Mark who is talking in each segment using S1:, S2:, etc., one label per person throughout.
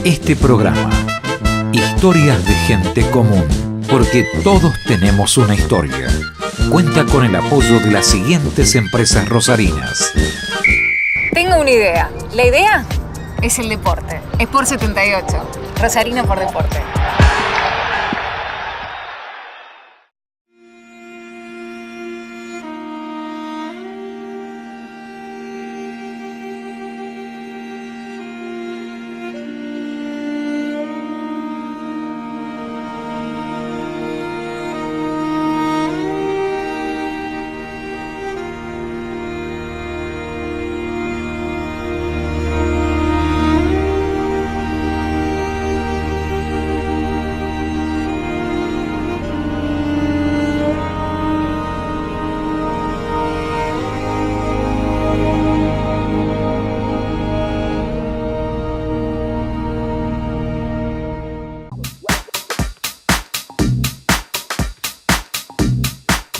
S1: Este programa, Historias de Gente Común, porque todos tenemos una historia, cuenta con el apoyo de las siguientes empresas rosarinas.
S2: Tengo una idea. La idea es el deporte. Sport 78. Rosarino por deporte.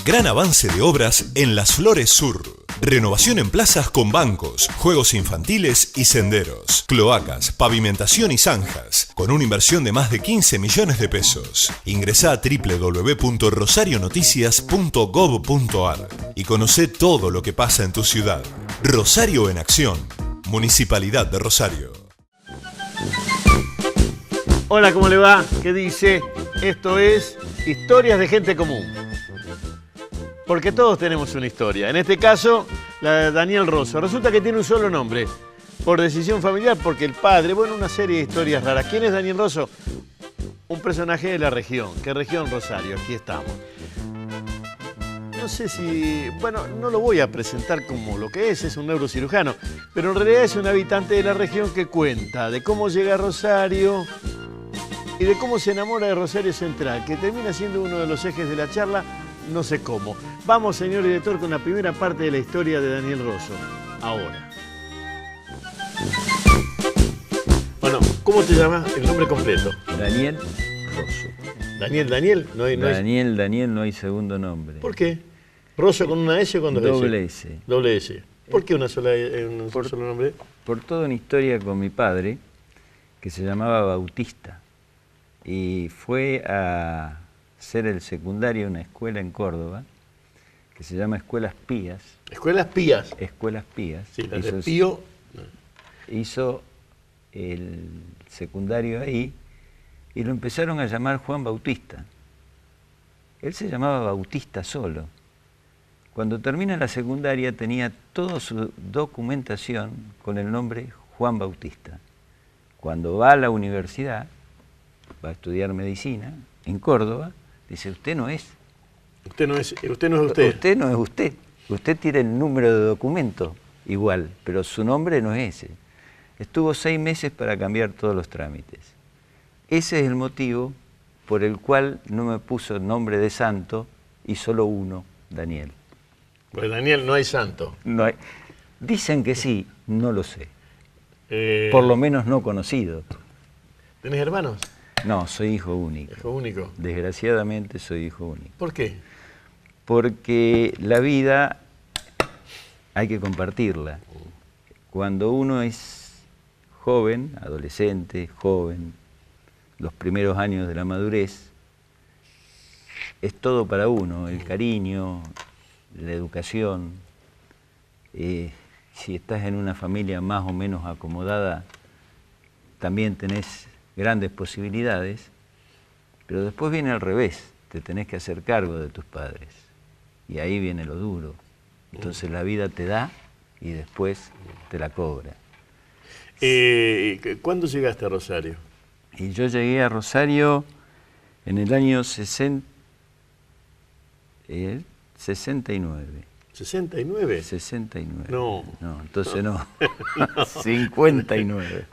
S3: Gran avance de obras en Las Flores Sur. Renovación en plazas con bancos, juegos infantiles y senderos, cloacas, pavimentación y zanjas, con una inversión de más de 15 millones de pesos. Ingresá a www.rosarionoticias.gov.ar y conocé todo lo que pasa en tu ciudad. Rosario en Acción. Municipalidad de Rosario.
S4: Hola, ¿cómo le va? ¿Qué dice? Esto es Historias de Gente Común. Porque todos tenemos una historia. En este caso, la de Daniel Rosso. Resulta que tiene un solo nombre. Por decisión familiar, porque el padre... Bueno, una serie de historias raras. ¿Quién es Daniel Rosso? Un personaje de la región. ¿Qué región? Rosario. Aquí estamos. No sé si... Bueno, no lo voy a presentar como lo que es un neurocirujano. Pero en realidad es un habitante de la región que cuenta de cómo llega a Rosario y de cómo se enamora de Rosario Central, que termina siendo uno de los ejes de la charla. No sé cómo. Vamos, señor director, con la primera parte de la historia de Daniel Rosso. Ahora. Bueno, ¿cómo te llamas? El nombre completo.
S5: Daniel Rosso.
S4: Daniel. No hay
S5: Daniel, no hay segundo nombre.
S4: ¿Por qué? ¿Rosso con una S o con dos S?
S5: Doble S.
S4: Doble S. ¿Por qué un solo nombre?
S5: Por toda una historia con mi padre, que se llamaba Bautista. Y fue a ser el secundario en una escuela en Córdoba, que se llama Escuelas Pías.
S4: ¿Escuelas Pías?
S5: Escuelas Pías.
S4: Sí, la de Pío.
S5: Hizo el secundario ahí y lo empezaron a llamar Juan Bautista. Él se llamaba Bautista solo. Cuando termina la secundaria tenía toda su documentación con el nombre Juan Bautista. Cuando va a la universidad, va a estudiar medicina en Córdoba, dice, usted no es.
S4: Usted no es usted.
S5: Usted no es usted. Usted tiene el número de documento igual, pero su nombre no es ese. Estuvo 6 meses para cambiar todos los trámites. Ese es el motivo por el cual no me puso nombre de santo y solo uno, Daniel.
S4: Pues Daniel, no hay santo.
S5: No hay. Dicen que sí, no lo sé. Por lo menos no conocido.
S4: ¿Tenés hermanos?
S5: No, soy hijo único.
S4: ¿Hijo único?
S5: Desgraciadamente soy hijo único.
S4: ¿Por qué?
S5: Porque la vida hay que compartirla. Cuando uno es joven, adolescente, joven, los primeros años de la madurez, es todo para uno, el cariño, la educación. Si estás en una familia más o menos acomodada, también tenés grandes posibilidades, pero después viene al revés, te tenés que hacer cargo de tus padres, y ahí viene lo duro. Entonces la vida te da y después te la cobra.
S4: ¿Cuándo llegaste a Rosario?
S5: Y yo llegué a Rosario en el año 69.
S4: ¿69?
S5: 69.
S4: No.
S5: No, entonces no. 59.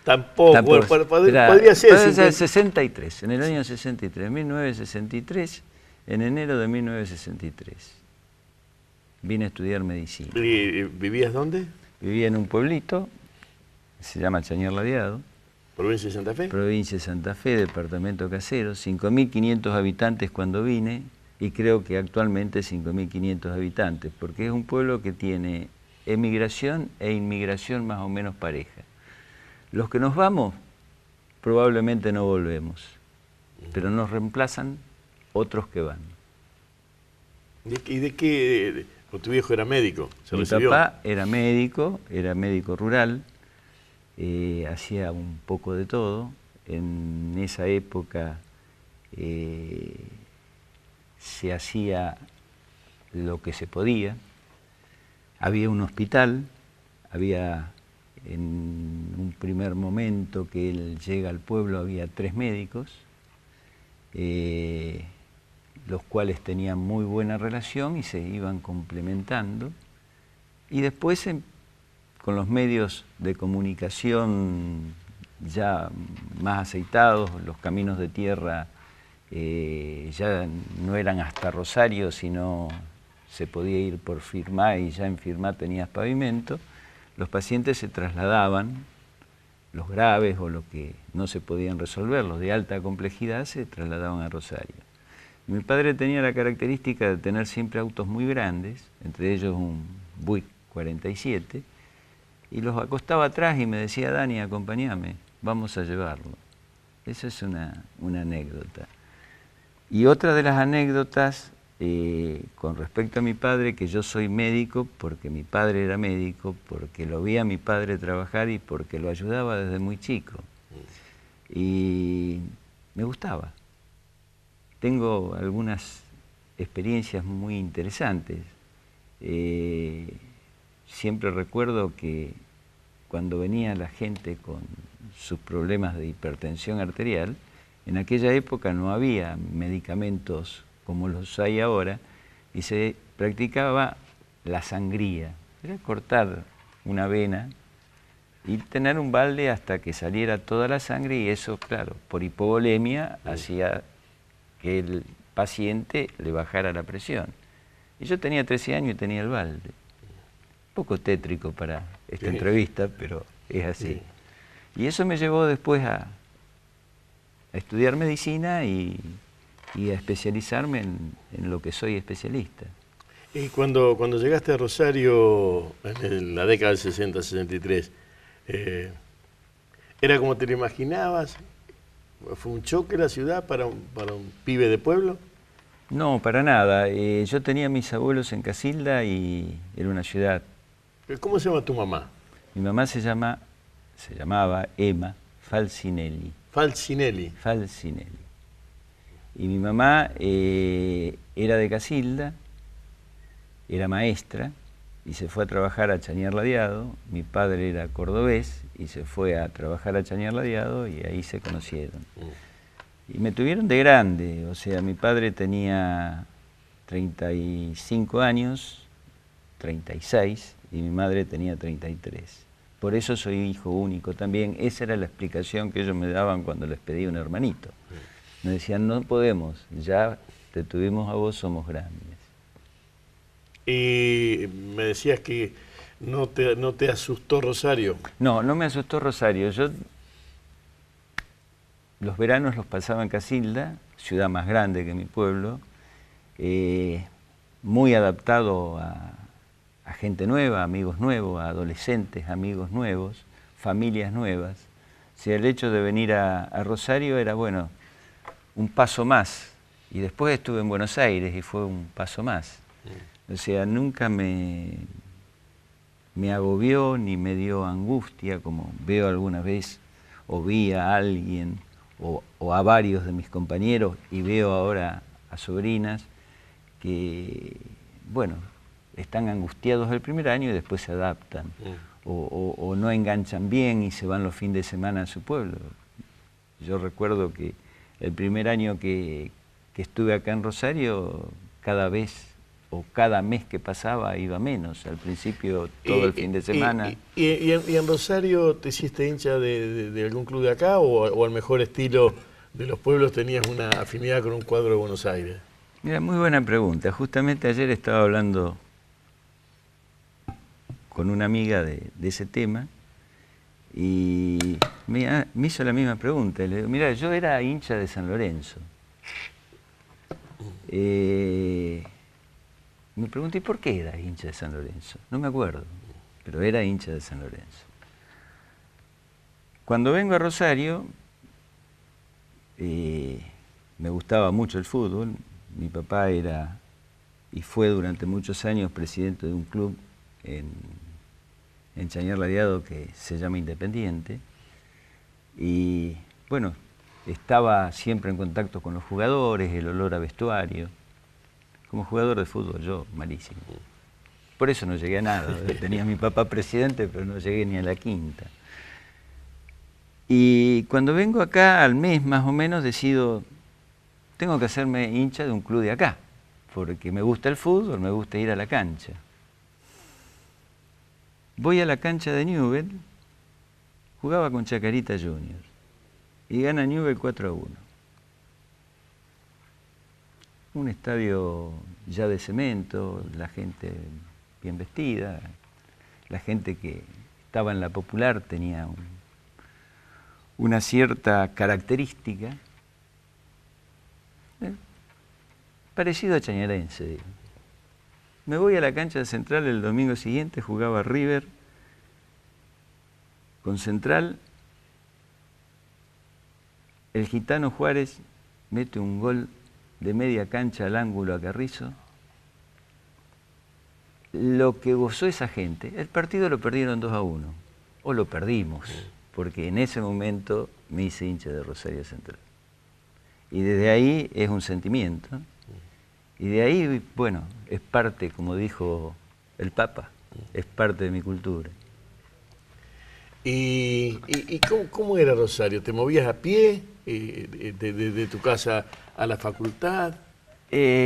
S4: Tampoco. Podría ser
S5: 63, en el año 63, 1963, en enero de 1963. Vine a estudiar medicina.
S4: ¿Y vivías dónde?
S5: Vivía en un pueblito, se llama Chañar Ladeado.
S4: ¿Provincia de Santa Fe?
S5: Provincia de Santa Fe, departamento Casero, 5.500 habitantes cuando vine, y creo que actualmente 5.500 habitantes, porque es un pueblo que tiene emigración e inmigración más o menos pareja. Los que nos vamos probablemente no volvemos, pero nos reemplazan otros que van.
S4: ¿Y de qué? ¿O tu viejo era médico? ¿Se
S5: Mi
S4: recibió?
S5: papá era médico rural, hacía un poco de todo. En esa época se hacía lo que se podía. Había un hospital, había en un primer momento que él llega al pueblo, había 3 médicos, los cuales tenían muy buena relación y se iban complementando. Y después, con los medios de comunicación ya más aceitados, los caminos de tierra ya no eran hasta Rosario, sino se podía ir por Firmá y ya en Firmá tenías pavimento, los pacientes se trasladaban, los graves o los que no se podían resolver, los de alta complejidad, se trasladaban a Rosario. Mi padre tenía la característica de tener siempre autos muy grandes, entre ellos un Buick 47, y los acostaba atrás y me decía: Dani, acompáñame, vamos a llevarlo. Esa es una anécdota. Y otra de las anécdotas, con respecto a mi padre, que yo soy médico porque mi padre era médico, porque lo vi a mi padre trabajar y porque lo ayudaba desde muy chico. Y me gustaba. Tengo algunas experiencias muy interesantes. Siempre recuerdo que cuando venía la gente con sus problemas de hipertensión arterial, en aquella época no había medicamentos como los hay ahora, y se practicaba la sangría. Era cortar una vena y tener un balde hasta que saliera toda la sangre, y eso, claro, por hipovolemia hacía que el paciente le bajara la presión. Y yo tenía 13 años y tenía el balde. Un poco tétrico para esta entrevista, pero es así. Y eso me llevó después a estudiar medicina y a especializarme en lo que soy especialista.
S4: Y cuando llegaste a Rosario en la década del 60-63, ¿era como te lo imaginabas? ¿Fue un choque la ciudad para un pibe de pueblo?
S5: No, para nada. Yo tenía a mis abuelos en Casilda y era una ciudad.
S4: ¿Cómo se llama tu mamá?
S5: Mi mamá se llamaba Emma Falcinelli.
S4: Falcinelli.
S5: Falcinelli. Y mi mamá era de Casilda, era maestra y se fue a trabajar a Chañar Ladeado. Mi padre era cordobés y se fue a trabajar a Chañar Ladeado y ahí se conocieron. Y me tuvieron de grande, o sea, mi padre tenía 35 años, 36, y mi madre tenía 33. Por eso soy hijo único también. Esa era la explicación que ellos me daban cuando les pedí un hermanito. Me decían: no podemos, ya te tuvimos a vos, somos grandes.
S4: Y me decías que no te asustó Rosario.
S5: No, no me asustó Rosario. Yo los veranos los pasaba en Casilda, ciudad más grande que mi pueblo, muy adaptado a gente nueva, amigos nuevos, a adolescentes, amigos nuevos, familias nuevas. O sea, el hecho de venir a Rosario era, bueno, un paso más. Y después estuve en Buenos Aires y fue un paso más. O sea, nunca me agobió ni me dio angustia, como veo alguna vez, o vi a alguien, o a varios de mis compañeros, y veo ahora a sobrinas que, bueno, están angustiados el primer año y después se adaptan, o no enganchan bien y se van los fines de semana a su pueblo. Yo recuerdo que el primer año que estuve acá en Rosario, cada vez o cada mes que pasaba iba menos. Al principio todo el fin de semana.
S4: ¿Y en Rosario te hiciste hincha de algún club de acá o al mejor estilo de los pueblos tenías una afinidad con un cuadro de Buenos Aires?
S5: Mira, muy buena pregunta. Justamente ayer estaba hablando con una amiga de ese tema y me hizo la misma pregunta. Le digo: mira, yo era hincha de San Lorenzo. Me pregunté: ¿y por qué era hincha de San Lorenzo? No me acuerdo, pero era hincha de San Lorenzo. Cuando vengo a Rosario, me gustaba mucho el fútbol. Mi papá era y fue durante muchos años presidente de un club en Chañar Ladeado que se llama Independiente. Y bueno, estaba siempre en contacto con los jugadores, el olor a vestuario. Como jugador de fútbol yo, malísimo. Por eso no llegué a nada. Tenía a mi papá presidente, pero no llegué ni a la quinta. Y cuando vengo acá, al mes más o menos, decido, tengo que hacerme hincha de un club de acá, porque me gusta el fútbol, me gusta ir a la cancha. Voy a la cancha de Newell, jugaba con Chacarita Juniors, y gana Newell 4-1. Un estadio ya de cemento, la gente bien vestida, la gente que estaba en la Popular tenía una cierta característica, parecido a chañarense, digo. Me voy a la cancha de Central el domingo siguiente, jugaba River con Central. El gitano Juárez mete un gol de media cancha al ángulo a Carrizo. Lo que gozó esa gente, el partido lo perdieron 2-1, o lo perdimos, porque en ese momento me hice hincha de Rosario Central. Y desde ahí es un sentimiento. Y de ahí, bueno, es parte, como dijo el Papa, es parte de mi cultura.
S4: ¿Y cómo era Rosario? ¿Te movías a pie de tu casa a la facultad?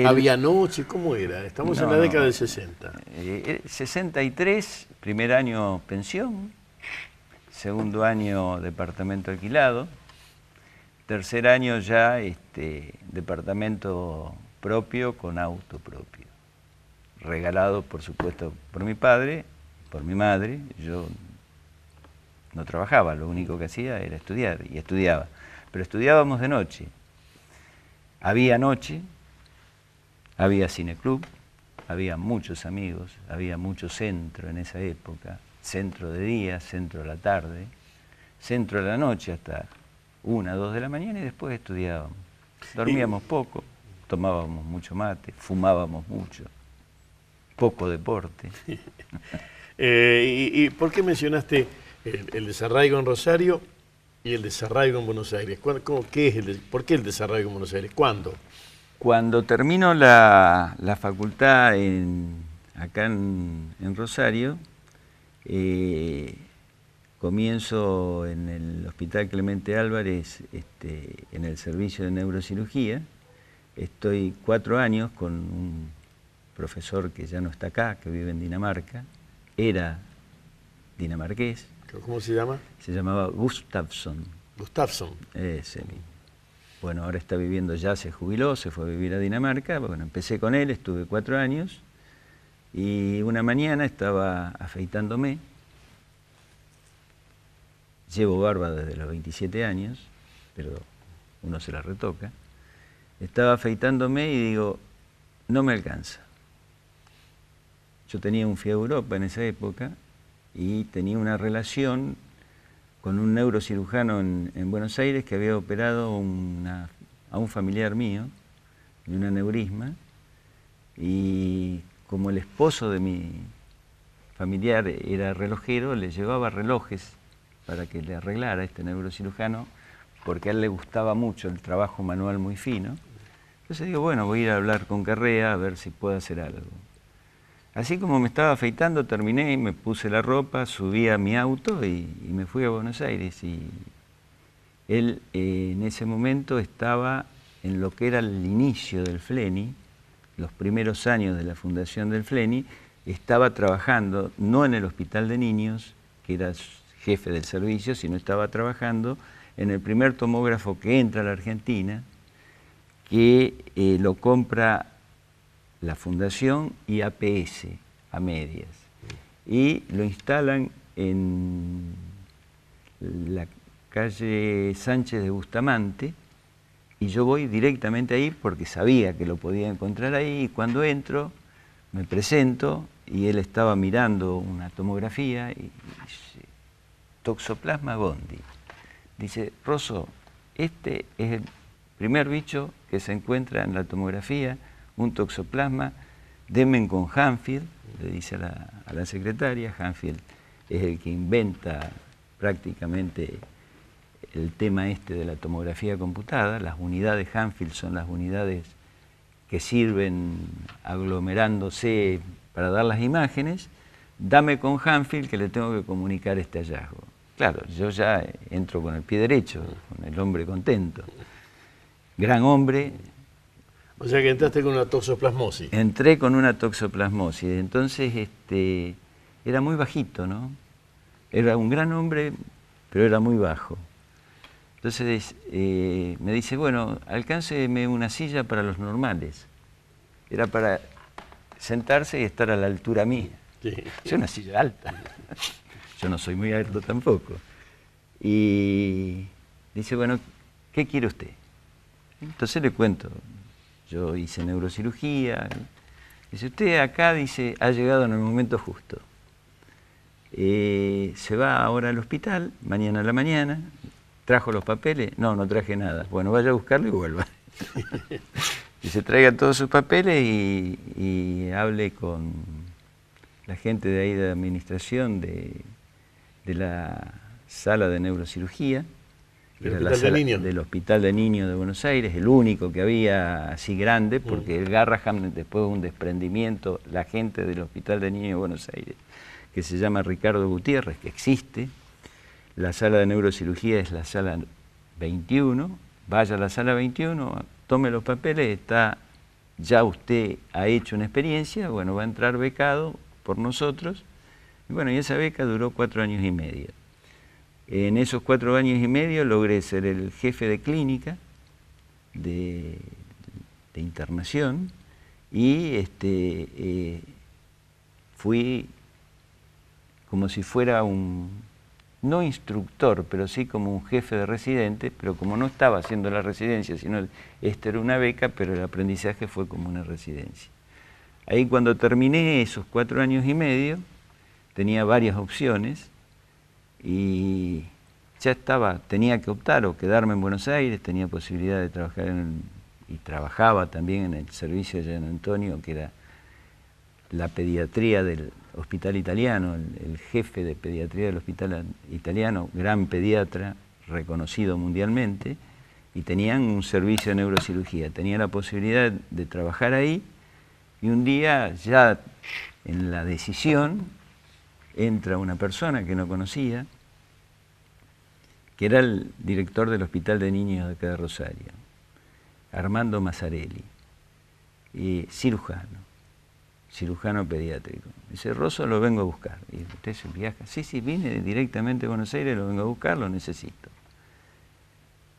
S4: ¿Había noche? ¿Cómo era? Estamos en la década del 60.
S5: 63, primer año pensión, segundo año departamento alquilado, tercer año ya departamento propio con auto propio, regalado por supuesto por mi padre, por mi madre. Yo no trabajaba, lo único que hacía era estudiar, y estudiaba, pero estudiábamos de noche. Había noche, había cineclub, había muchos amigos, había mucho centro en esa época, centro de día, centro de la tarde, centro de la noche hasta 1, 2 de la mañana, y después estudiábamos. Dormíamos poco, tomábamos mucho mate, fumábamos mucho, poco deporte.
S4: ¿Y por qué mencionaste el desarraigo en Rosario y el desarraigo en Buenos Aires? ¿Por qué el desarraigo en Buenos Aires? ¿Cuándo?
S5: Cuando termino la facultad acá en Rosario, comienzo en el Hospital Clemente Álvarez, en el servicio de neurocirugía. Estoy 4 años con un profesor que ya no está acá, que vive en Dinamarca. Era dinamarqués.
S4: ¿Cómo se llama?
S5: Se llamaba Gustafsson.
S4: Gustafsson.
S5: Ese mismo. Bueno, ahora está viviendo, ya se jubiló, se fue a vivir a Dinamarca. Bueno, empecé con él, estuve 4 años. Y una mañana estaba afeitándome. Llevo barba desde los 27 años, pero uno se la retoca. Estaba afeitándome y digo, no me alcanza. Yo tenía un FIA Europa en esa época y tenía una relación con un neurocirujano en Buenos Aires que había operado a un familiar mío de un aneurisma, y como el esposo de mi familiar era relojero, le llevaba relojes para que le arreglara a este neurocirujano, porque a él le gustaba mucho el trabajo manual muy fino. Entonces digo, bueno, voy a ir a hablar con Carrea a ver si puedo hacer algo. Así como me estaba afeitando, terminé y me puse la ropa, subí a mi auto y me fui a Buenos Aires. Y él en ese momento estaba en lo que era el inicio del FLENI, los primeros años de la fundación del FLENI, estaba trabajando no en el Hospital de Niños, que era jefe del servicio, sino estaba trabajando en el primer tomógrafo que entra a la Argentina, que lo compra la Fundación y APS, a medias, y lo instalan en la calle Sánchez de Bustamante, y yo voy directamente ahí porque sabía que lo podía encontrar ahí, y cuando entro me presento y él estaba mirando una tomografía y dice, Toxoplasma gondii. Dice, Rosso, este es Primer bicho que se encuentra en la tomografía, un toxoplasma, Demen con Hanfield, le dice a la secretaria. Hanfield es el que inventa prácticamente el tema este de la tomografía computada. Las unidades Hanfield son las unidades que sirven aglomerándose para dar las imágenes. Dame con Hanfield que le tengo que comunicar este hallazgo. Claro, yo ya entro con el pie derecho, con el hombre contento. Gran hombre.
S4: O sea que entraste con una toxoplasmosis.
S5: Entré con una toxoplasmosis. Entonces, era muy bajito, ¿no? Era un gran hombre, pero era muy bajo. Entonces, me dice, bueno, alcánceme una silla para los normales. Era para sentarse y estar a la altura mía. Sí. Es una silla alta. Yo no soy muy alto tampoco. Y dice, bueno, ¿qué quiere usted? Entonces le cuento, yo hice neurocirugía. Dice, usted acá, dice, ha llegado en el momento justo. Se va ahora al hospital, mañana a la mañana. ¿Trajo los papeles? No, no traje nada. Bueno, vaya a buscarlo y vuelva. Y se traiga todos sus papeles y hable con la gente de ahí de administración de la sala de neurocirugía.
S4: ¿Del Hospital de Niños?
S5: Del Hospital de Niños de Buenos Aires, el único que había así grande, porque el Garraham, después de un desprendimiento, la gente del Hospital de Niños de Buenos Aires, que se llama Ricardo Gutiérrez, que existe. La sala de neurocirugía es la sala 21, vaya a la sala 21, tome los papeles, ya usted ha hecho una experiencia, bueno, va a entrar becado por nosotros, y bueno, y esa beca duró 4 años y medio. En esos 4 años y medio logré ser el jefe de clínica de internación y fui como si fuera no instructor, pero sí como un jefe de residente, pero como no estaba haciendo la residencia, sino esta era una beca, pero el aprendizaje fue como una residencia. Ahí cuando terminé esos 4 años y medio, tenía varias opciones y ya tenía que optar o quedarme en Buenos Aires, tenía posibilidad de trabajar y trabajaba también en el servicio de San Antonio, que era la pediatría del Hospital Italiano, el jefe de pediatría del Hospital Italiano, gran pediatra, reconocido mundialmente, y tenían un servicio de neurocirugía. Tenía la posibilidad de trabajar ahí, y un día, ya en la decisión, entra una persona que no conocía, que era el director del Hospital de Niños de acá de Rosario, Armando Mazzarelli, y cirujano pediátrico. Dice, Rosso, lo vengo a buscar. Y usted se viaja. Sí, vine directamente a Buenos Aires, lo vengo a buscar, lo necesito.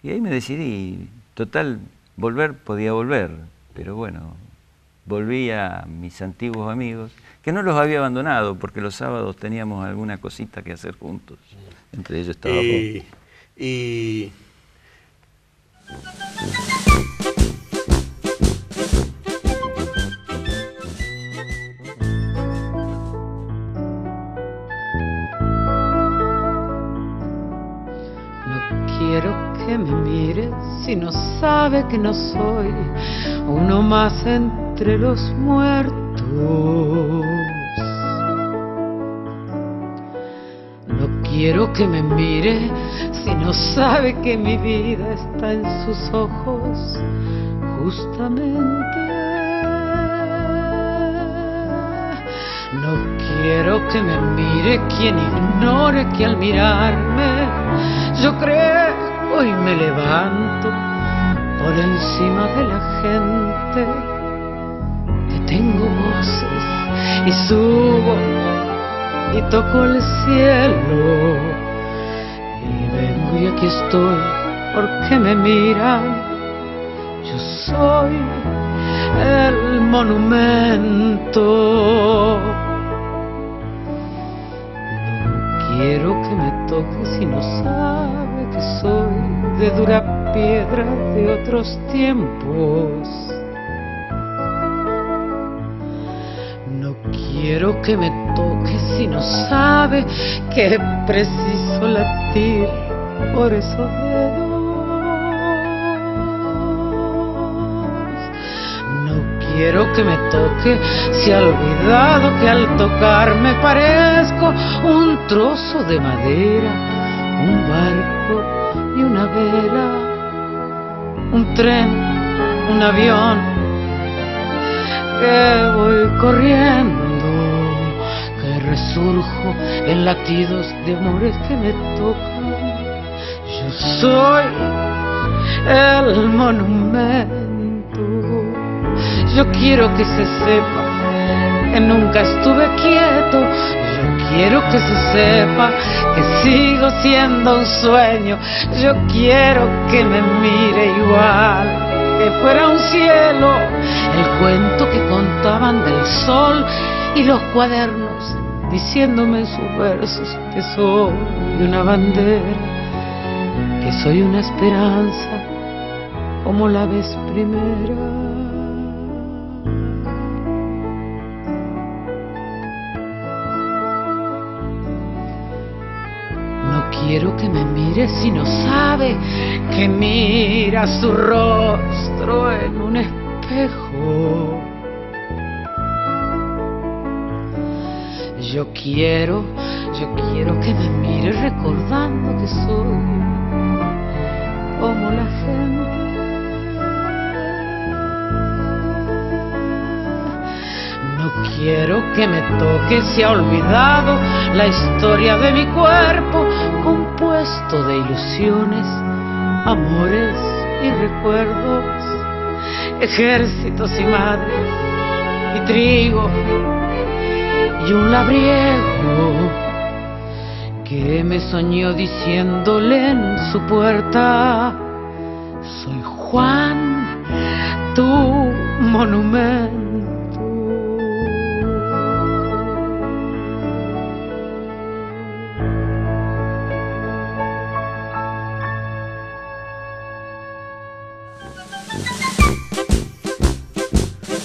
S5: Y ahí me decidí, total, podía volver, pero bueno, volví a mis antiguos amigos, que no los había abandonado, porque los sábados teníamos alguna cosita que hacer juntos. Entre ellos estaba vos.
S6: Quiero que me mire si no sabe que no soy uno más entre los muertos. No quiero que me mire si no sabe que mi vida está en sus ojos, justamente. No quiero que me mire quien ignore que al mirarme yo creo y me levanto por encima de la gente, que tengo voces y subo y toco el cielo y vengo y aquí estoy porque me miran. Yo soy el monumento. No quiero que me toque si no sabe que soy de dura piedra de otros tiempos. No quiero que me toque si no sabe que preciso latir por esos dedos. quiero que me toque, se ha olvidado que al tocarme parezco un trozo de madera, un barco y una vela, un tren, un avión, que voy corriendo, que resurjo en latidos de amores que me tocan. Yo soy el monumento. Yo quiero que se sepa que nunca estuve quieto. Yo quiero que se sepa que sigo siendo un sueño. Yo quiero que me mire igual, que fuera un cielo, el cuento que contaban del sol y los cuadernos diciéndome en sus versos que soy una bandera, que soy una esperanza como la vez primera. No quiero que me mire si no sabe que mira su rostro en un espejo. Yo quiero que me mire recordando que soy como la gente. No quiero que me toque, se ha olvidado la historia de mi cuerpo, compuesto de ilusiones, amores y recuerdos, ejércitos y madres y trigo y un labriego que me soñó diciéndole en su puerta: soy Juan, tu monumento.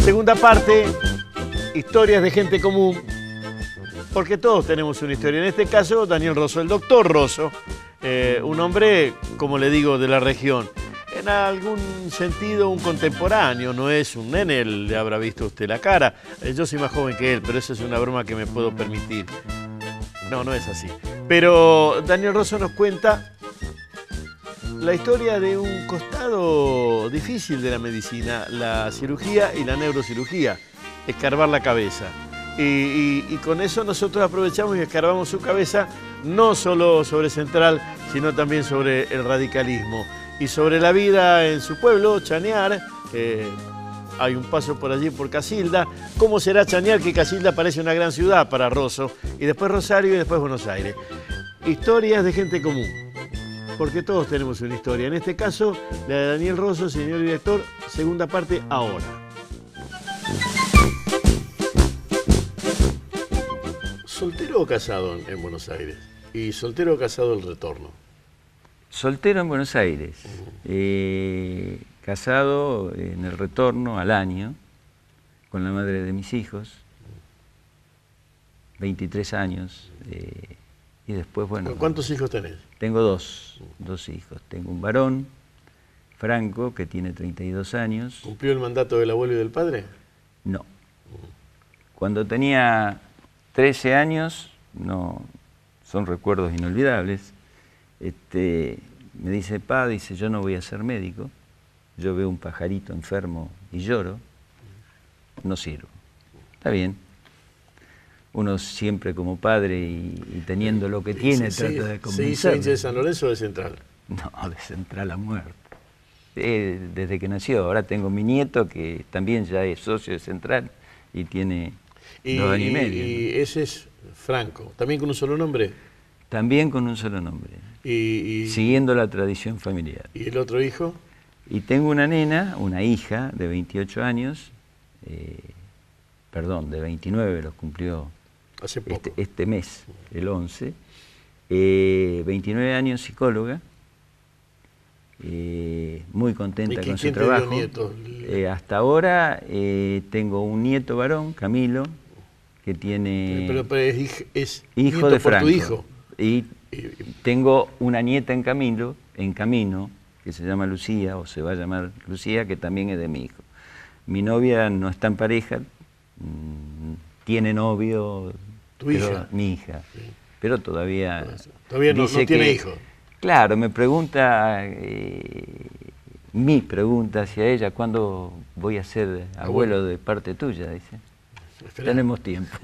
S4: Segunda parte, historias de gente común, porque todos tenemos una historia. En este caso, Daniel Rosso, el doctor Rosso, un hombre, como le digo, de la región. En algún sentido, un contemporáneo, no es un nene, le habrá visto usted la cara. Yo soy más joven que él, pero esa es una broma que me puedo permitir. No, no es así. Pero Daniel Rosso nos cuenta la historia de un costado difícil de la medicina, la cirugía y la neurocirugía, escarbar la cabeza. Y con eso nosotros aprovechamos y escarbamos su cabeza, no solo sobre Central, sino también sobre el radicalismo y sobre la vida en su pueblo, Chañar. Hay un paso por allí por Casilda. ¿Cómo será Chañar? Que Casilda parece una gran ciudad para Rosso, y después Rosario y después Buenos Aires. Historias de gente común, porque todos tenemos una historia. En este caso, la de Daniel Rosso, señor director, segunda parte ahora. ¿Soltero o casado en Buenos Aires? ¿Y soltero o casado el retorno?
S5: Soltero en Buenos Aires, casado en el retorno al año, con la madre de mis hijos, 23 años, y después, bueno...
S4: ¿Cuántos hijos tenés?
S5: Tengo dos hijos. Tengo un varón, Franco, que tiene 32 años.
S4: ¿Cumplió el mandato del abuelo y del padre?
S5: No. Cuando tenía 13 años, no, son recuerdos inolvidables, me dice: pa, dice, yo no voy a ser médico, yo veo un pajarito enfermo y lloro, no sirvo. Está bien. Uno siempre como padre y teniendo lo que tiene trata de convencer.
S4: ¿Sí, de San Lorenzo o de Central?
S5: No, de Central a muerte. Desde que nació. Ahora tengo mi nieto que también ya es socio de Central y tiene 2 años y medio.
S4: ¿Y ese es Franco? ¿También con un solo nombre?
S5: También con un solo nombre. Siguiendo la tradición familiar.
S4: ¿Y el otro hijo?
S5: Y tengo una nena, una hija de 28 años, perdón, de 29, los cumplió
S4: hace poco.
S5: Este mes, el 11, 29 años, psicóloga, muy contenta con su trabajo.
S4: ¿Quién te dio nietos?
S5: Hasta ahora tengo un nieto varón, Camilo, que tiene...
S4: Pero es
S5: hijo
S4: nieto
S5: de
S4: por
S5: Franco.
S4: Tu hijo.
S5: Y tengo una nieta en camino, que se llama Lucía, o se va a llamar Lucía, que también es de mi hijo. Mi novia no está en pareja, tiene novio.
S4: ¿Tu hija?
S5: Mi hija, sí. Pero todavía...
S4: Todavía no tiene hijos.
S5: Claro, me pregunta, mi pregunta hacia ella, ¿cuándo voy a ser abuelo de parte tuya? Dice. Esperá. Tenemos tiempo.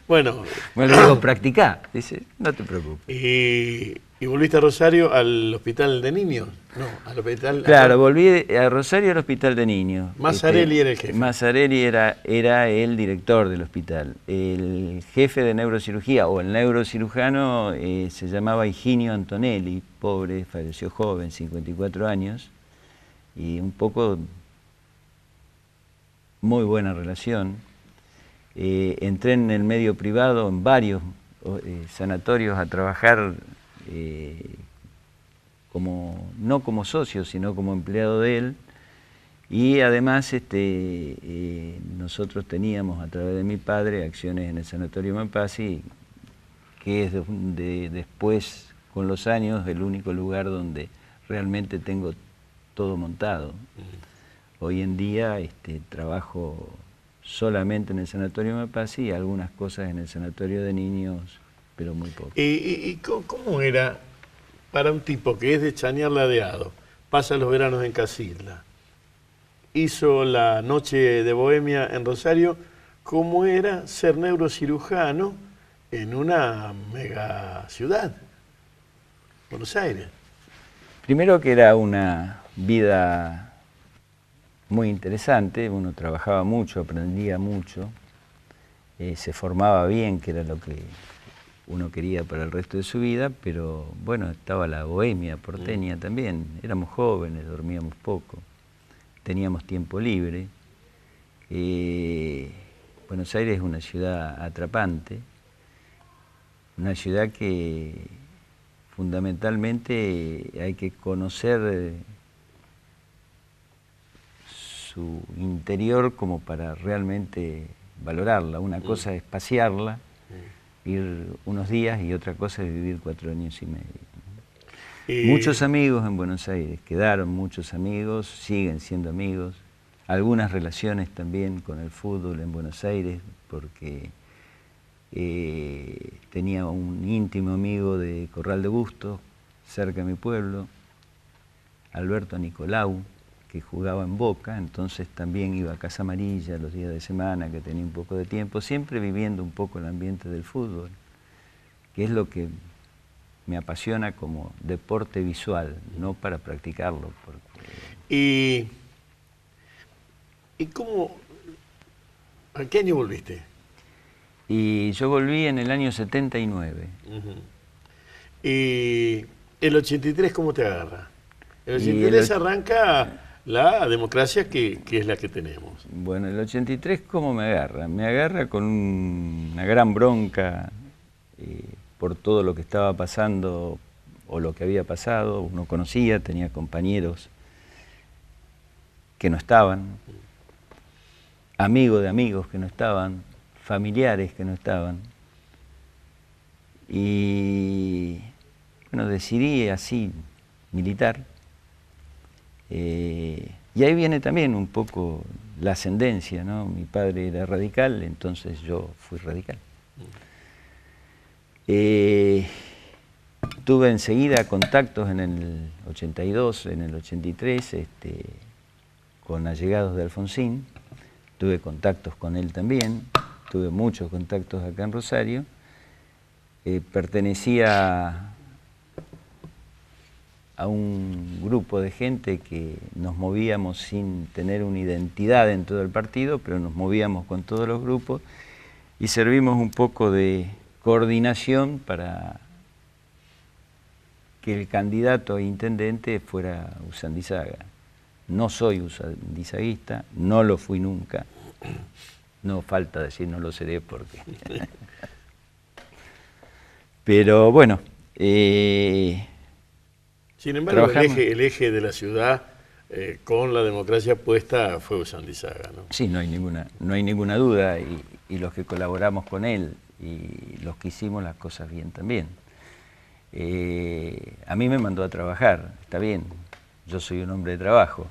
S4: Bueno.
S5: Le digo, practicá. Dice, no te preocupes.
S4: ¿Y volviste a Rosario al hospital de niños? No, al hospital...
S5: Claro, volví a Rosario al hospital de niños.
S4: Mazzarelli era el jefe.
S5: Mazzarelli era el director del hospital. El jefe de neurocirugía, o el neurocirujano, se llamaba Higinio Antonelli, pobre, falleció joven, 54 años, y un poco muy buena relación. Entré en el medio privado, en varios sanatorios, a trabajar no como socio, sino como empleado de él. Y además nosotros teníamos, a través de mi padre, acciones en el Sanatorio Mampasi, que es después, con los años, el único lugar donde realmente tengo todo montado. Hoy en día trabajo solamente en el Sanatorio Mampasi y algunas cosas en el Sanatorio de Niños, pero muy poco.
S4: ¿Y cómo era para un tipo que es de Chañar Ladeado, pasa los veranos en Casilda, hizo la noche de Bohemia en Rosario, cómo era ser neurocirujano en una mega ciudad, Buenos Aires?
S5: Primero que era una vida muy interesante, uno trabajaba mucho, aprendía mucho, se formaba bien, que era lo que uno quería para el resto de su vida, pero bueno, estaba la bohemia porteña también, éramos jóvenes, dormíamos poco, teníamos tiempo libre. Buenos Aires es una ciudad atrapante, una ciudad que fundamentalmente hay que conocer su interior como para realmente valorarla. Una cosa es pasearla, ir unos días, y otra cosa es vivir 4 años y medio. Muchos amigos en Buenos Aires, quedaron muchos amigos, siguen siendo amigos, algunas relaciones también con el fútbol en Buenos Aires, porque tenía un íntimo amigo de Corral de Bustos, cerca de mi pueblo, Alberto Nicolau, que jugaba en Boca, entonces también iba a Casa Amarilla los días de semana, que tenía un poco de tiempo, siempre viviendo un poco el ambiente del fútbol, que es lo que me apasiona como deporte visual, no para practicarlo.
S4: ¿Y cómo? ¿A qué año volviste?
S5: Y yo volví en el año 79.
S4: ¿Y el 83 cómo te agarra? El 83 arranca la democracia que es la que tenemos.
S5: Bueno, el 83 ¿cómo me agarra? Me agarra con una gran bronca por todo lo que estaba pasando o lo que había pasado. Uno conocía, tenía compañeros que no estaban, amigos de amigos que no estaban, familiares que no estaban. Y bueno, decidí así, militar. Y ahí viene también un poco la ascendencia, ¿no? Mi padre era radical, entonces yo fui radical. Tuve enseguida contactos en el 82, en el 83, con allegados de Alfonsín. Tuve contactos con él también, tuve muchos contactos acá en Rosario. Pertenecía a un grupo de gente que nos movíamos sin tener una identidad dentro del partido, pero nos movíamos con todos los grupos y servimos un poco de coordinación para que el candidato a intendente fuera Usandizaga. No soy usandizaguista, no lo fui nunca, no falta decir no lo seré porque... Pero bueno...
S4: Sin embargo, el eje de la ciudad con la democracia puesta fue Usandizaga, ¿no?
S5: Sí, no hay ninguna duda, y los que colaboramos con él y los que hicimos las cosas bien también. A mí me mandó a trabajar, está bien, yo soy un hombre de trabajo.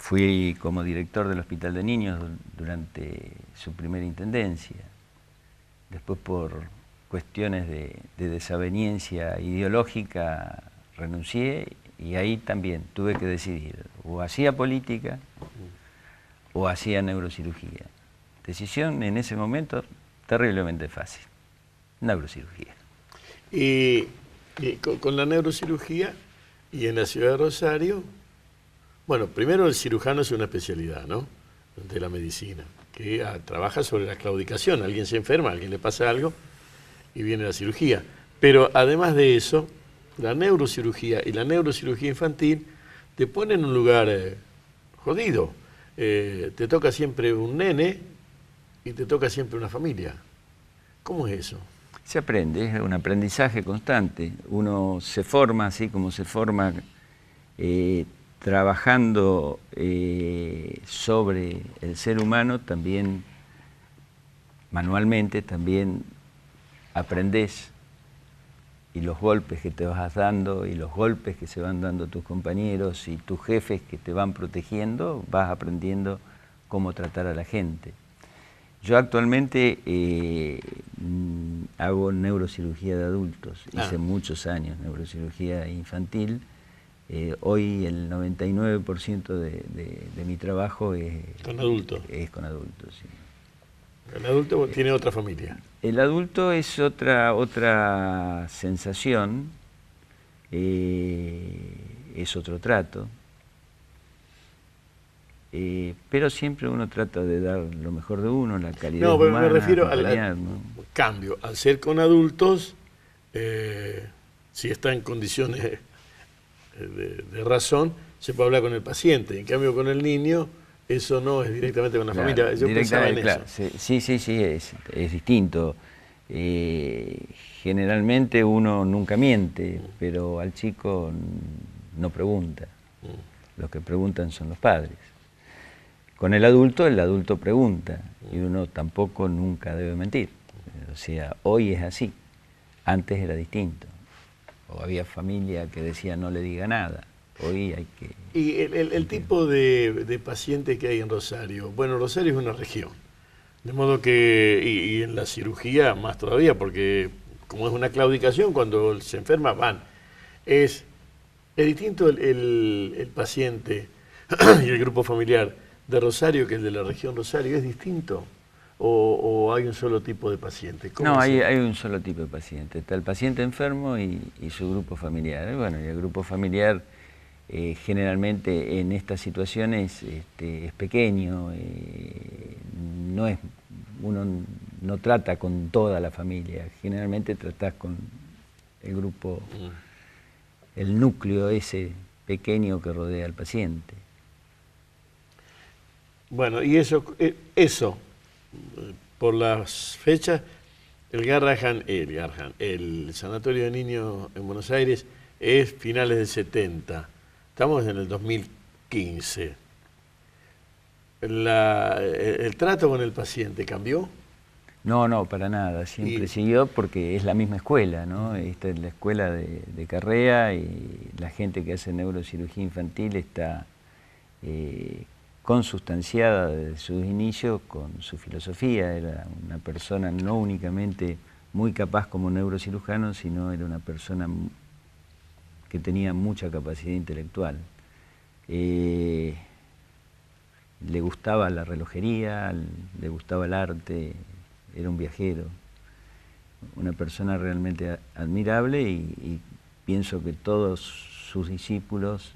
S5: Fui como director del Hospital de Niños durante su primera intendencia. Después, por cuestiones de desaveniencia ideológica, renuncié y ahí también tuve que decidir, o hacía política o hacía neurocirugía. Decisión en ese momento terriblemente fácil, neurocirugía.
S4: Y con la neurocirugía y en la ciudad de Rosario, bueno, primero el cirujano es una especialidad, ¿no?, de la medicina, que trabaja sobre la claudicación. Alguien se enferma, a alguien le pasa algo y viene la cirugía. Pero además de eso, la neurocirugía y la neurocirugía infantil te ponen en un lugar jodido. Te toca siempre un nene y te toca siempre una familia. ¿Cómo es eso?
S5: Se aprende, es un aprendizaje constante. Uno se forma así como se forma trabajando sobre el ser humano, también manualmente, también aprendés, y los golpes que te vas dando y los golpes que se van dando tus compañeros y tus jefes que te van protegiendo, vas aprendiendo cómo tratar a la gente. Yo actualmente hago neurocirugía de adultos, hice muchos años neurocirugía infantil. Hoy el 99% de mi trabajo es
S4: con adultos.
S5: Es con adultos, sí.
S4: El adulto tiene otra familia.
S5: El adulto es otra sensación, es otro trato, pero siempre uno trata de dar lo mejor de uno, la calidad humana.
S4: No, me refiero al
S5: ¿no?
S4: cambio. Al ser con adultos, si está en condiciones de razón, se puede hablar con el paciente. En cambio, con el niño, eso no es directamente con la familia. Yo pensaba en eso.
S5: Sí, es distinto. Generalmente uno nunca miente, pero al chico no pregunta. Los que preguntan son los padres. Con el adulto pregunta, y uno tampoco nunca debe mentir. O sea, hoy es así, antes era distinto. O había familia que decía no le diga nada. Hoy hay que...
S4: Y el tipo de paciente que hay en Rosario, bueno, Rosario es una región, de modo que, y en la cirugía más todavía, porque como es una claudicación, cuando se enferma van. Es distinto el paciente y el grupo familiar de Rosario que el de la región Rosario, ¿es distinto? ¿O hay un solo tipo de paciente?
S5: No, hay un solo tipo de paciente. Está el paciente enfermo y su grupo familiar. Bueno, y el grupo familiar generalmente en estas situaciones es pequeño, uno no trata con toda la familia, generalmente tratás con el grupo, el núcleo ese pequeño que rodea al paciente.
S4: Bueno, y eso por las fechas, el Sanatorio de Niños en Buenos Aires es finales del 70. Estamos en el 2015. ¿El trato con el paciente cambió?
S5: No, para nada. Siempre siguió porque es la misma escuela, ¿no? Esta es la escuela de Carrea y la gente que hace neurocirugía infantil está consustanciada desde sus inicios con su filosofía. Era una persona no únicamente muy capaz como neurocirujano, sino era una persona que tenía mucha capacidad intelectual. Le gustaba la relojería, le gustaba el arte, era un viajero, una persona realmente admirable y pienso que todos sus discípulos,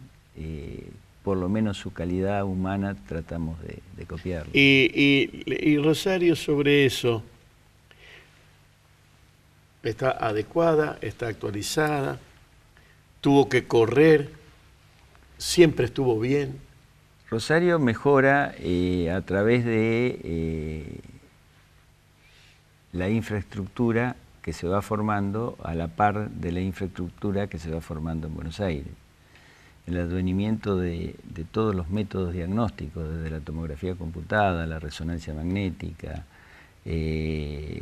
S5: por lo menos su calidad humana, tratamos de copiarlo.
S4: Y Rosario, sobre eso, ¿está adecuada, está actualizada? ¿Tuvo que correr? ¿Siempre estuvo bien?
S5: Rosario mejora a través de la infraestructura que se va formando a la par de la infraestructura que se va formando en Buenos Aires. El advenimiento de todos los métodos diagnósticos, desde la tomografía computada, la resonancia magnética y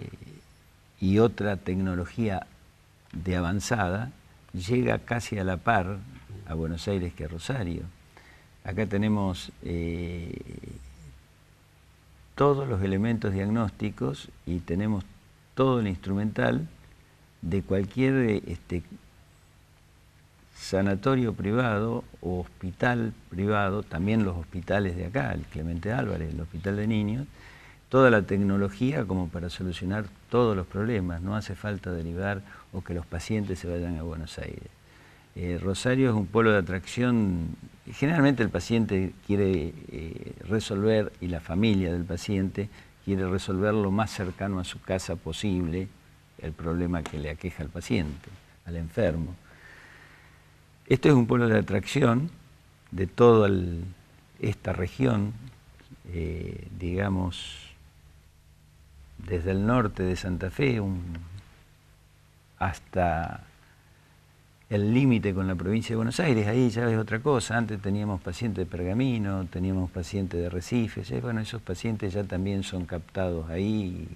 S5: otra tecnología de avanzada, llega casi a la par a Buenos Aires que a Rosario. Acá tenemos todos los elementos diagnósticos y tenemos todo el instrumental de cualquier sanatorio privado o hospital privado, también los hospitales de acá, el Clemente Álvarez, el Hospital de Niños, toda la tecnología como para solucionar todos los problemas. No hace falta derivar o que los pacientes se vayan a Buenos Aires. Rosario es un polo de atracción. Generalmente el paciente quiere resolver, y la familia del paciente quiere resolver lo más cercano a su casa posible el problema que le aqueja al paciente, al enfermo. Esto es un polo de atracción de toda esta región, digamos, desde el norte de Santa Fe hasta el límite con la provincia de Buenos Aires. Ahí ya es otra cosa. Antes teníamos pacientes de Pergamino, teníamos pacientes de Recife. Bueno, esos pacientes ya también son captados ahí.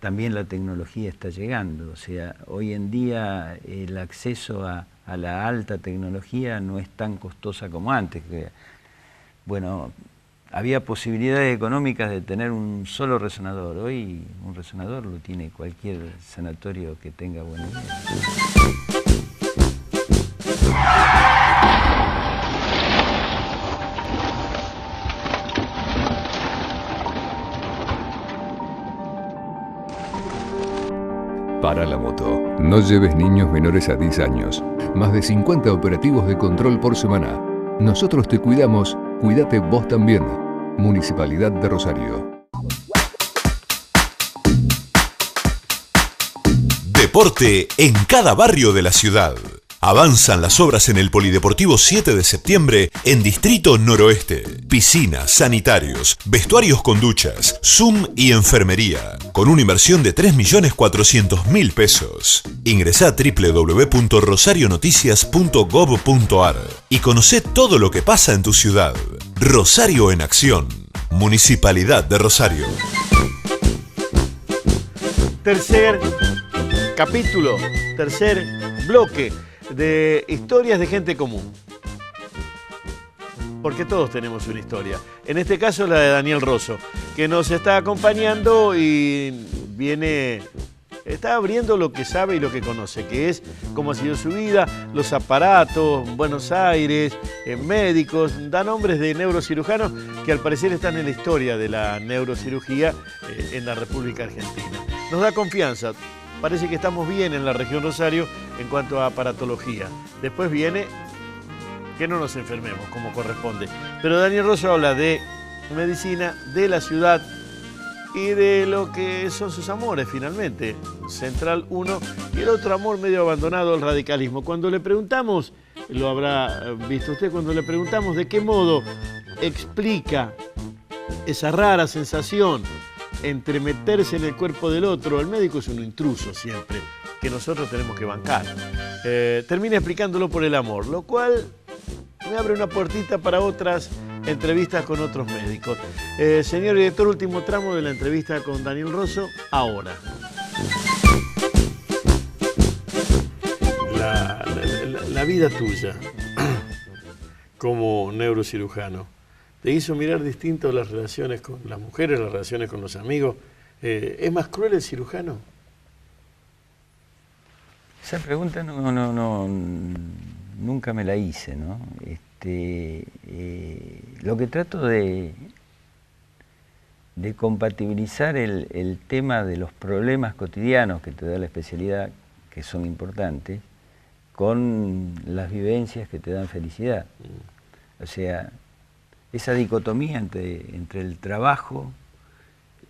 S5: También la tecnología está llegando. O sea, hoy en día el acceso a la alta tecnología no es tan costosa como antes. Bueno, había posibilidades económicas de tener un solo resonador. Hoy un resonador lo tiene cualquier sanatorio que tenga buena idea.
S7: Para la moto. No lleves niños menores a 10 años. Más de 50 operativos de control por semana. Nosotros te cuidamos, cuídate vos también. Municipalidad de Rosario.
S3: Deporte en cada barrio de la ciudad. Avanzan las obras en el Polideportivo 7 de septiembre en Distrito Noroeste. Piscinas, sanitarios, vestuarios con duchas, Zoom y enfermería. Con una inversión de 3.400.000 pesos. Ingresá a www.rosarionoticias.gov.ar y conocé todo lo que pasa en tu ciudad. Rosario en acción. Municipalidad de Rosario.
S4: Tercer capítulo, tercer bloque de historias de gente común. Porque todos tenemos una historia. En este caso la de Daniel Rosso, que nos está acompañando y está abriendo lo que sabe y lo que conoce, que es cómo ha sido su vida, los aparatos, Buenos Aires, médicos, da nombres de neurocirujanos que al parecer están en la historia de la neurocirugía en la República Argentina. Nos da confianza. Parece que estamos bien en la región Rosario en cuanto a aparatología. Después viene que no nos enfermemos como corresponde. Pero Daniel Rosso habla de medicina, de la ciudad y de lo que son sus amores finalmente. Central uno y el otro amor medio abandonado, el radicalismo. Cuando le preguntamos, lo habrá visto usted, cuando le preguntamos de qué modo explica esa rara sensación entre meterse en el cuerpo del otro, el médico es un intruso siempre, que nosotros tenemos que bancar. Termina explicándolo por el amor, lo cual me abre una puertita para otras entrevistas con otros médicos. Señor director, último tramo de la entrevista con Daniel Rosso, ahora. La vida tuya como neurocirujano, ¿te hizo mirar distinto las relaciones con las mujeres, las relaciones con los amigos? ¿Es más cruel el cirujano?
S5: Esa pregunta nunca me la hice, ¿no? Lo que trato de compatibilizar el tema de los problemas cotidianos que te da la especialidad, que son importantes, con las vivencias que te dan felicidad. O sea, esa dicotomía entre el trabajo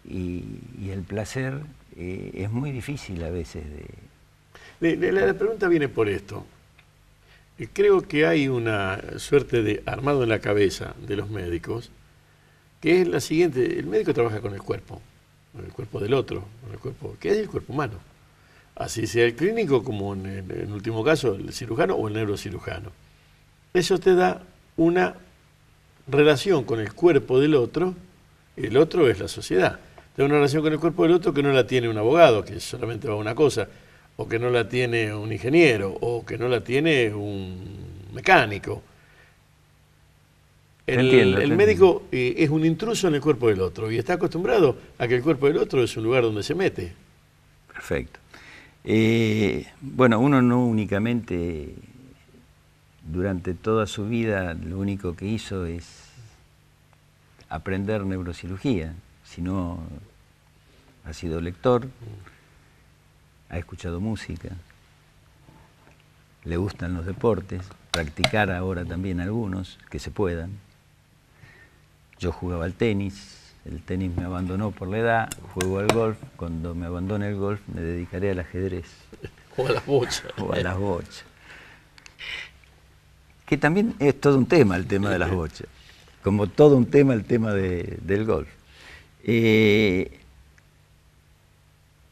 S5: y el placer es muy difícil a veces de...
S4: La pregunta viene por esto. Creo que hay una suerte de armado en la cabeza de los médicos, que es la siguiente: el médico trabaja con el cuerpo del otro, con el cuerpo, que es el cuerpo humano. Así sea el clínico, como en el último caso, el cirujano o el neurocirujano. Eso te da una relación con el cuerpo del otro, el otro es la sociedad. Te da una relación con el cuerpo del otro que no la tiene un abogado, que solamente va a una cosa, o que no la tiene un ingeniero, o que no la tiene un mecánico.
S5: entiendo.
S4: El médico es un intruso en el cuerpo del otro y está acostumbrado a que el cuerpo del otro es un lugar donde se mete.
S5: Perfecto. Bueno, uno no únicamente durante toda su vida lo único que hizo es aprender neurocirugía, sino ha sido lector, ha escuchado música, le gustan los deportes, practicar ahora también algunos que se puedan. Yo jugaba al tenis, el tenis me abandonó por la edad, juego al golf, cuando me abandone el golf me dedicaré al ajedrez.
S4: O a las bochas.
S5: O a las bochas. Que también es todo un tema el tema de las bochas, como todo un tema el tema del golf.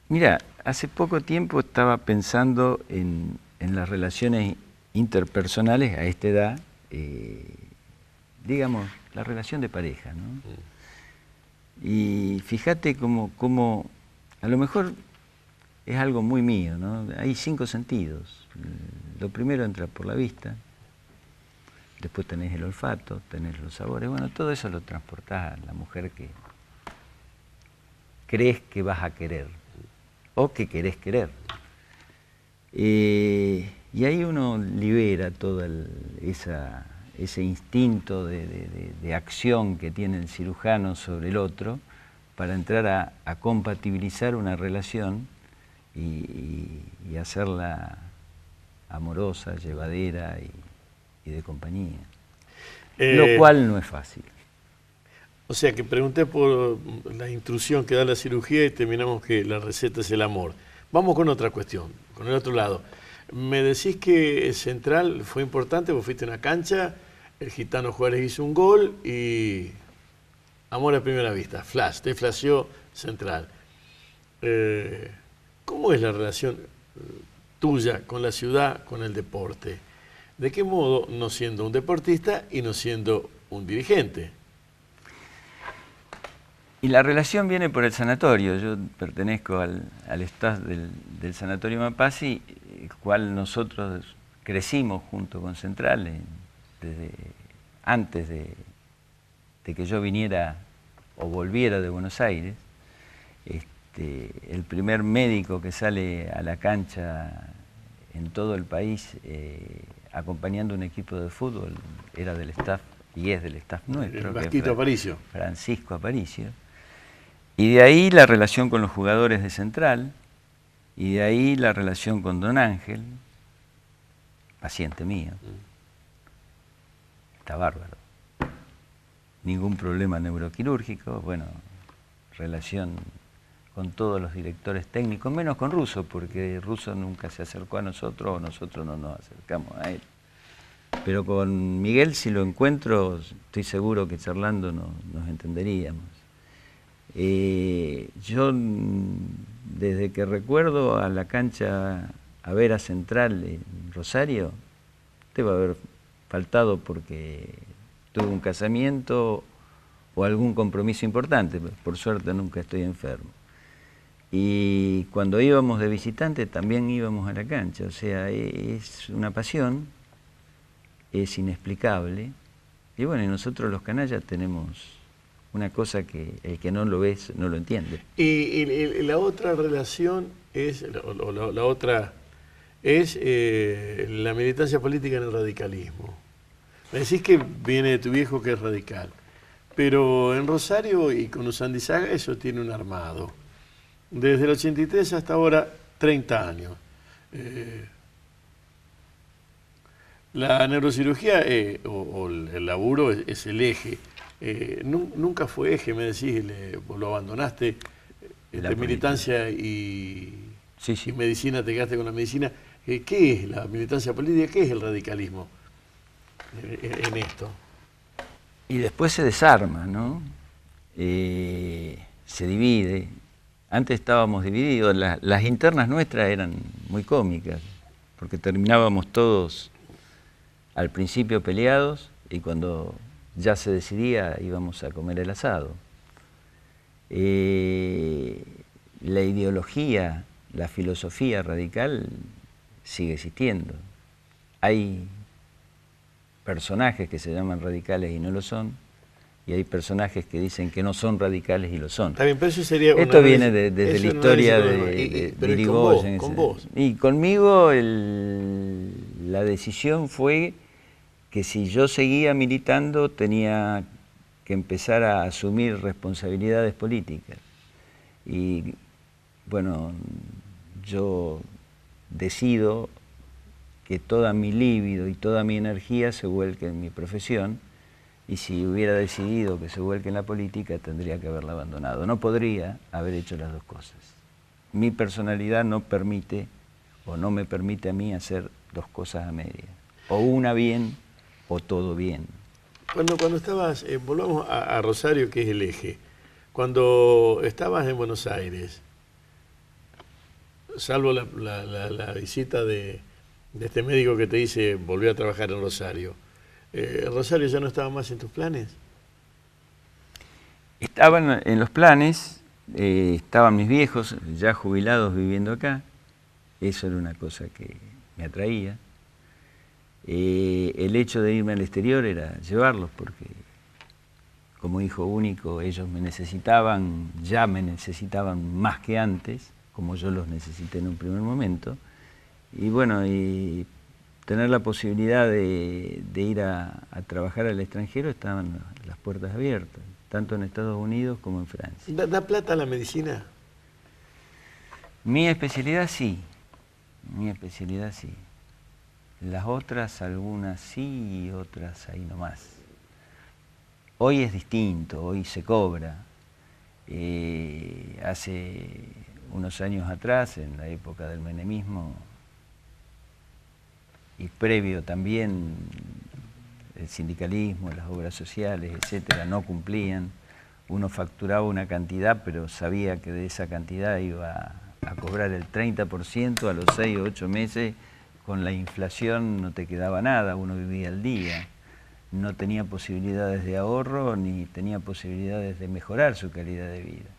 S5: Mira, hace poco tiempo estaba pensando en las relaciones interpersonales a esta edad, digamos, la relación de pareja, ¿no? Y fíjate cómo a lo mejor es algo muy mío, ¿no? Hay 5 sentidos. Lo primero entra por la vista, después tenés el olfato, tenés los sabores, bueno, todo eso lo transportás a la mujer que crees que vas a querer o que querés querer. Y ahí uno libera todo ese instinto de acción que tiene el cirujano sobre el otro para entrar a compatibilizar una relación y hacerla amorosa, llevadera y de compañía. Lo cual no es fácil.
S4: O sea que pregunté por la intrusión que da la cirugía y terminamos que la receta es el amor. Vamos con otra cuestión, con el otro lado. Me decís que Central fue importante, vos fuiste a una cancha, el Gitano Juárez hizo un gol y amor a primera vista, flash, te flasheó Central. ¿Cómo es la relación tuya con la ciudad, con el deporte? ¿De qué modo, no siendo un deportista y no siendo un dirigente?
S5: Y la relación viene por el sanatorio. Yo pertenezco al staff del Sanatorio Mapasi, el cual nosotros crecimos junto con Central desde antes de que yo viniera o volviera de Buenos Aires. El primer médico que sale a la cancha en todo el país acompañando un equipo de fútbol era del staff y es del staff nuestro.
S4: El Vasquito Aparicio.
S5: Francisco Aparicio. Y de ahí la relación con los jugadores de Central, y de ahí la relación con Don Ángel, paciente mío. Está bárbaro. Ningún problema neuroquirúrgico, bueno, relación con todos los directores técnicos, menos con Russo, porque Russo nunca se acercó a nosotros o nosotros no nos acercamos a él. Pero con Miguel, si lo encuentro, estoy seguro que charlando nos entenderíamos. Yo, desde que recuerdo a la cancha a ver a Central en Rosario, te va a haber faltado porque tuve un casamiento o algún compromiso importante. Por suerte nunca estoy enfermo. Y cuando íbamos de visitante también íbamos a la cancha. O sea, es una pasión, es inexplicable. Y bueno, y nosotros los canallas tenemos una cosa que el que no lo ves no lo entiende.
S4: Y la otra relación es, la otra es la militancia política en el radicalismo. Me decís que viene de tu viejo que es radical, pero en Rosario y con Usandizaga eso tiene un armado. Desde el 83 hasta ahora, 30 años. La neurocirugía o el laburo es el eje. Nunca fue eje, me decís, lo abandonaste, militancia y medicina, te quedaste con la medicina. ¿Qué es la militancia política? ¿Qué es el radicalismo en esto?
S5: Y después se desarma, ¿no? Se divide. Antes estábamos divididos, las internas nuestras eran muy cómicas, porque terminábamos todos al principio peleados y cuando ya se decidía íbamos a comer el asado. La ideología, la filosofía radical sigue existiendo. Hay personajes que se llaman radicales y no lo son, y hay personajes que dicen que no son radicales y lo son.
S4: Está bien, pero eso sería
S5: Esto viene desde la historia de Irigoyen.
S4: Con vos.
S5: Y conmigo la decisión fue que si yo seguía militando tenía que empezar a asumir responsabilidades políticas. Y bueno, yo decido que toda mi líbido y toda mi energía se vuelque en mi profesión, y si hubiera decidido que se vuelque en la política tendría que haberla abandonado. No podría haber hecho las dos cosas. Mi personalidad no permite o no me permite a mí hacer dos cosas a media. O una bien o todo bien.
S4: Cuando estabas, volvamos a Rosario, que es el eje. Cuando estabas en Buenos Aires, salvo la visita de este médico que te dice volvió a trabajar en Rosario, ¿Rosario ya no estaba más en tus planes?
S5: Estaban en los planes, estaban mis viejos ya jubilados viviendo acá, eso era una cosa que me atraía. El hecho de irme al exterior era llevarlos, porque como hijo único ellos me necesitaban, ya me necesitaban más que antes, como yo los necesité en un primer momento. Y bueno, y tener la posibilidad de ir a trabajar al extranjero, estaban las puertas abiertas, tanto en Estados Unidos como en Francia.
S4: ¿Da plata la medicina?
S5: Mi especialidad sí, Las otras, algunas sí y otras ahí nomás. Hoy es distinto, hoy se cobra. Hace unos años atrás, en la época del menemismo, y previo también el sindicalismo, las obras sociales, etcétera, no cumplían. Uno facturaba una cantidad, pero sabía que de esa cantidad iba a cobrar el 30% a los 6 o 8 meses. Con la inflación no te quedaba nada, uno vivía al día. No tenía posibilidades de ahorro ni tenía posibilidades de mejorar su calidad de vida.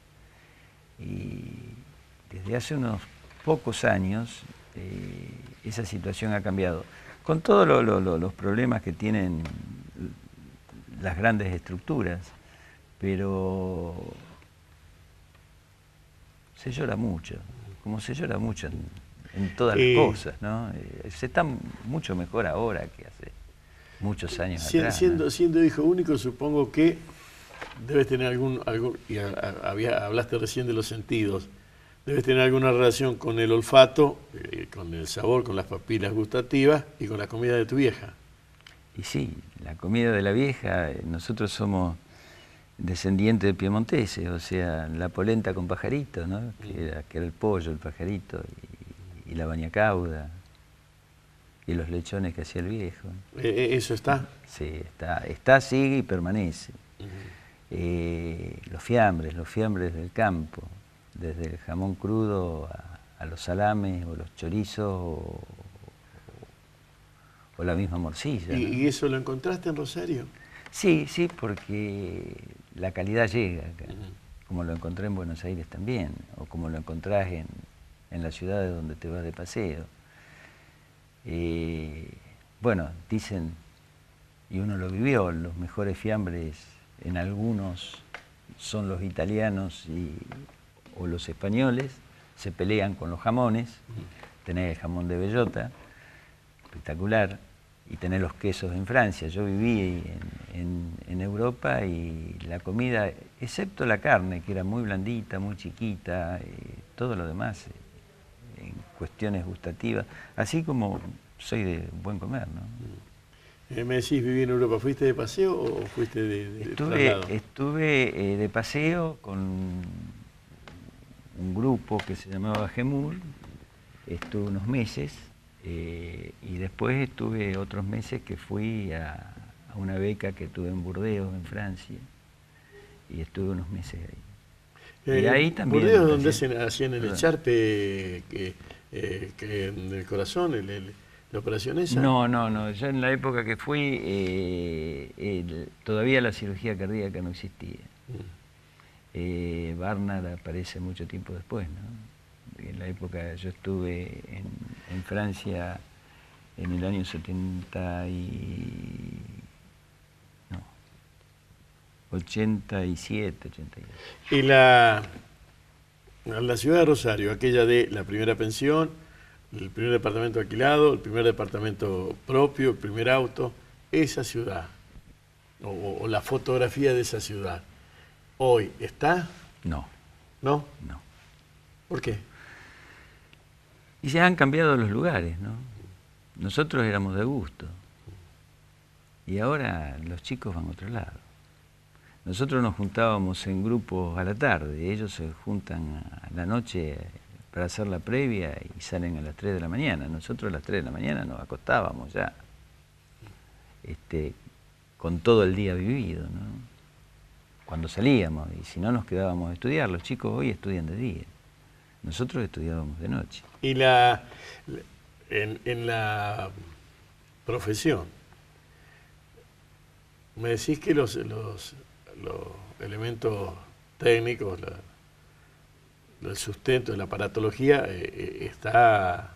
S5: Y desde hace unos pocos años esa situación ha cambiado. Con todos los problemas que tienen las grandes estructuras, pero se llora mucho, como se llora mucho en todas las cosas, ¿no? Se está mucho mejor ahora que hace muchos años atrás.
S4: Siendo hijo único, supongo que debes tener algún y hablaste recién de los sentidos, debes tener alguna relación con el olfato, con el sabor, con las papilas gustativas y con la comida de tu vieja.
S5: Y sí, la comida de la vieja, nosotros somos descendientes de piemonteses, o sea, la polenta con pajarito, ¿no? Que era el pollo, el pajarito, y la bañacauda, y los lechones que hacía el viejo.
S4: ¿Eso está?
S5: Sí, está, sigue y permanece. Los fiambres del campo, desde el jamón crudo a los salames o los chorizos o la misma morcilla.
S4: ¿Y eso lo encontraste en Rosario?
S5: Sí, porque la calidad llega acá, como lo encontré en Buenos Aires también, o como lo encontrás en las ciudades donde te vas de paseo. Bueno, dicen, y uno lo vivió, los mejores fiambres en algunos son los italianos o los españoles, se pelean con los jamones, tenés el jamón de bellota, espectacular, y tenés los quesos en Francia. Yo viví en Europa y la comida, excepto la carne, que era muy blandita, muy chiquita, todo lo demás, en cuestiones gustativas, así como soy de buen comer, ¿no?
S4: Me decís, viví en Europa, ¿fuiste de paseo o fuiste de traslado?
S5: Estuve de paseo con un grupo que se llamaba Gemur, estuve unos meses, y después estuve otros meses que fui a una beca que tuve en Burdeos, en Francia, y estuve unos meses ahí. Y ahí también...
S4: ¿Burdeos donde hacían el echarpe del corazón, la operación esa?
S5: No, yo en la época que fui, todavía la cirugía cardíaca no existía. Barnard aparece mucho tiempo después, ¿no? En la época yo estuve en Francia en el año 87, 88.
S4: Y la ciudad de Rosario, aquella de la primera pensión, el primer departamento alquilado, el primer departamento propio, el primer auto, esa ciudad, o la fotografía de esa ciudad, ¿hoy está?
S5: No.
S4: ¿No?
S5: No.
S4: ¿Por qué?
S5: Y se han cambiado los lugares, ¿no? Nosotros éramos de gusto. Y ahora los chicos van a otro lado. Nosotros nos juntábamos en grupos a la tarde, ellos se juntan a la noche para hacer la previa y salen a las 3 de la mañana. Nosotros a las 3 de la mañana nos acostábamos ya, con todo el día vivido, ¿no? Cuando salíamos, y si no nos quedábamos a estudiar. Los chicos hoy estudian de día, nosotros estudiábamos de noche.
S4: Y en la profesión, me decís que los elementos técnicos, el sustento de la aparatología está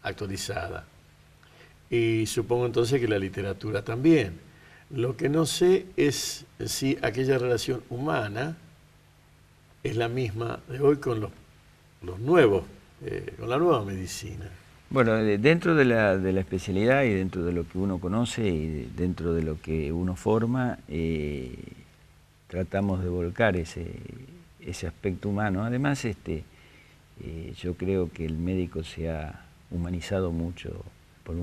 S4: actualizada. Y supongo entonces que la literatura también. Lo que no sé es si aquella relación humana es la misma de hoy con los nuevos, con la nueva medicina.
S5: Bueno, dentro de la especialidad y dentro de lo que uno conoce y dentro de lo que uno forma, tratamos de volcar ese aspecto humano. Además, yo creo que el médico se ha humanizado mucho por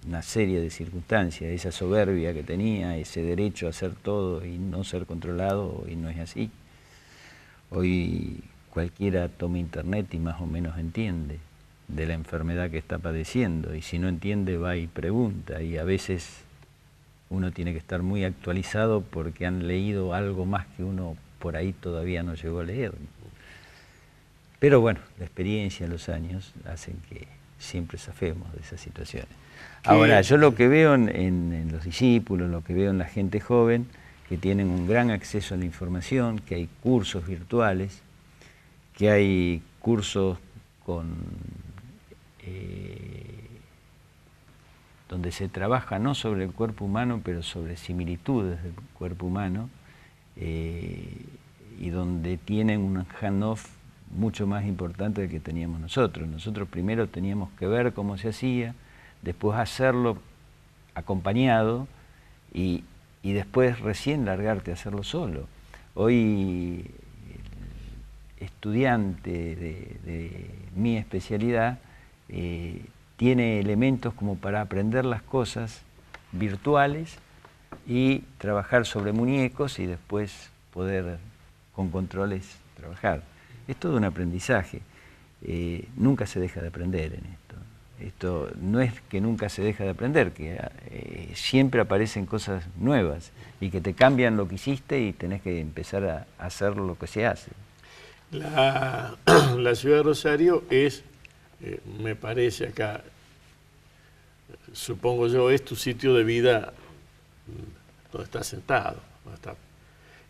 S5: una serie de circunstancias, esa soberbia que tenía, ese derecho a hacer todo y no ser controlado, y no es así. Hoy cualquiera toma internet y más o menos entiende de la enfermedad que está padeciendo, y si no entiende va y pregunta, y a veces uno tiene que estar muy actualizado porque han leído algo más que uno por ahí todavía no llegó a leer. Pero bueno, la experiencia, los años hacen que siempre zafemos de esas situaciones. Ahora, yo lo que veo en los discípulos, lo que veo en la gente joven, que tienen un gran acceso a la información, que hay cursos virtuales, que hay cursos donde se trabaja no sobre el cuerpo humano, pero sobre similitudes del cuerpo humano, y donde tienen un handoff mucho más importante del que teníamos nosotros. Nosotros primero teníamos que ver cómo se hacía, después hacerlo acompañado y después recién largarte a hacerlo solo. Hoy el estudiante de mi especialidad tiene elementos como para aprender las cosas virtuales y trabajar sobre muñecos y después poder con controles trabajar. Es todo un aprendizaje. Nunca se deja de aprender en esto. Esto no es que nunca se deja de aprender, que siempre aparecen cosas nuevas y que te cambian lo que hiciste y tenés que empezar a hacer lo que se hace.
S4: La ciudad de Rosario es, me parece acá, supongo yo, es tu sitio de vida donde estás sentado.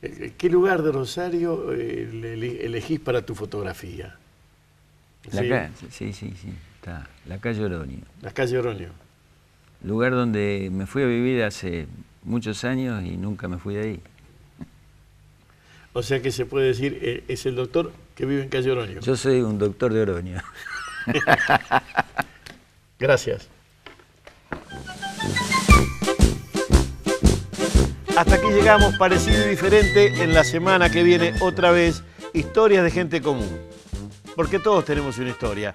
S4: ¿Qué lugar de Rosario elegís para tu fotografía?
S5: Sí, está la calle Oroño.
S4: La calle Oroño.
S5: Lugar donde me fui a vivir hace muchos años y nunca me fui de ahí.
S4: O sea que se puede decir, es el doctor que vive en calle Oroño.
S5: Yo soy un doctor de Oroño.
S4: Gracias. Hasta aquí llegamos, parecido y diferente. En la semana que viene, otra vez, historias de gente común. Porque todos tenemos una historia.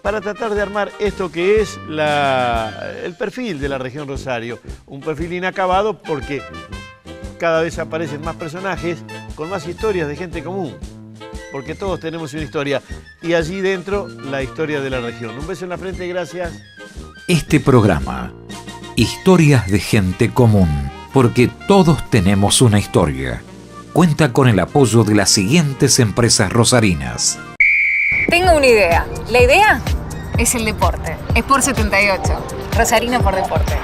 S4: Para tratar de armar esto que es el perfil de la región Rosario. Un perfil inacabado porque cada vez aparecen más personajes con más historias de gente común. Porque todos tenemos una historia. Y allí dentro, la historia de la región. Un beso en la frente y gracias.
S1: Este programa, Historias de Gente Común, porque todos tenemos una historia, cuenta con el apoyo de las siguientes empresas rosarinas.
S2: Tengo una idea. La idea es el deporte. Sport 78. Rosarino por deporte.